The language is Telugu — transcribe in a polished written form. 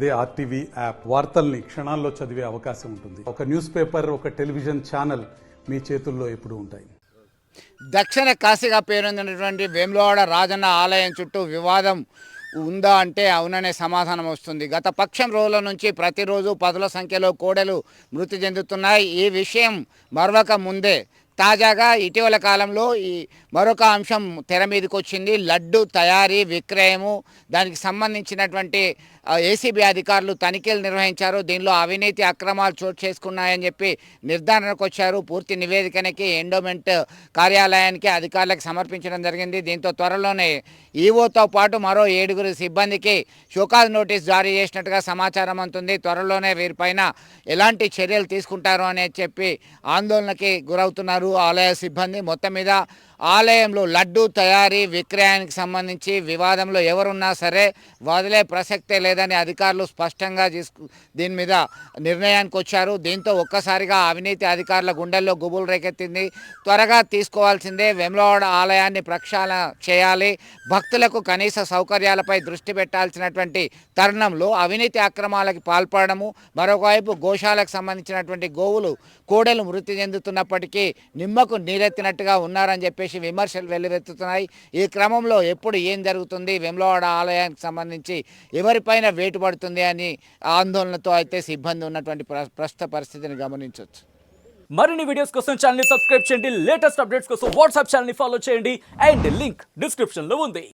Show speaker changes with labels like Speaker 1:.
Speaker 1: అదే ఆర్టీవీ యాప్ వార్తల్ని క్షణాల్లో చదివే అవకాశం ఉంటుంది. ఒక న్యూస్ పేపర్, ఒక టెలివిజన్ ఛానల్ మీ చేతుల్లో ఎప్పుడూ ఉంటాయి.
Speaker 2: దక్షిణ కాశీగా పేరొందినటువంటి వేములవాడ రాజన్న ఆలయం చుట్టూ వివాదం ఉందా అంటే అవుననే సమాధానం వస్తుంది. గత పక్షం రోజుల నుంచి ప్రతిరోజు పదుల సంఖ్యలో కోడెలు మృతి చెందుతున్నాయి. ఈ విషయం మరొక ముందే తాజాగా ఇటీవల కాలంలో ఈ మరొక అంశం తెర మీదకి వచ్చింది. లడ్డు తయారీ, విక్రయము, దానికి సంబంధించినటువంటి ఏసీబీ అధికారులు తనిఖీలు నిర్వహించారు. దీనిలో అవినీతి అక్రమాలు చోటు చేసుకున్నాయని చెప్పి నిర్ధారణకు వచ్చారు. పూర్తి నివేదికనికి ఎండోమెంట్ కార్యాలయానికి అధికారులకు సమర్పించడం జరిగింది. దీంతో త్వరలోనే ఈవోతో పాటు మరో 7 సిబ్బందికి షోకాజ్ నోటీస్ జారీ చేసినట్టుగా సమాచారం అందుతుంది. త్వరలోనే వీరిపైన ఎలాంటి చర్యలు తీసుకుంటారు అని చెప్పి ఆందోళనకి గురవుతున్నారు ఆలయ సిబ్బంది. మొత్తం మీద ఆలయంలో లడ్డు తయారీ, విక్రయానికి సంబంధించి వివాదంలో ఎవరున్నా సరే వదిలే ప్రసక్తే లేదని అధికారులు స్పష్టంగా దీని మీద నిర్ణయానికి వచ్చారు. దీంతో ఒక్కసారిగా అవినీతి అధికారుల గుండెల్లో గుబులు రేకెత్తింది. త్వరగా తీసుకోవాల్సిందే, వేములవాడ ఆలయాన్ని ప్రక్షాళన చేయాలి, భక్తులకు కనీస సౌకర్యాలపై దృష్టి పెట్టాల్సినటువంటి తరుణంలో అవినీతి అక్రమాలకు పాల్పడము, మరొకవైపు గోశాలకు సంబంధించినటువంటి గోవులు కోడెలు మృతి చెందుతున్నప్పటికీ నిమ్మకు నీరెత్తినట్టుగా ఉన్నారని చెప్పేసి విమర్శలు వెల్లువెత్తుతున్నాయి. ఈ క్రమంలో ఎప్పుడు ఏం జరుగుతుంది, వేములవాడ ఆలయానికి సంబంధించి ఎవరిపైన వేటు పడుతుంది అని ఆందోళనతో అయితే సిబ్బంది ఉన్నటువంటి ప్రస్తుత పరిస్థితిని గమనించవచ్చు.
Speaker 3: మరిన్ని వీడియోస్ కోసం ఛానల్ ని సబ్స్క్రైబ్ చేయండి. లేటెస్ట్ అప్డేట్స్ కోసం వాట్సాప్ ఛానల్ ని ఫాలో చేయండి. అండ్ లింక్ డిస్క్రిప్షన్ లో ఉంది.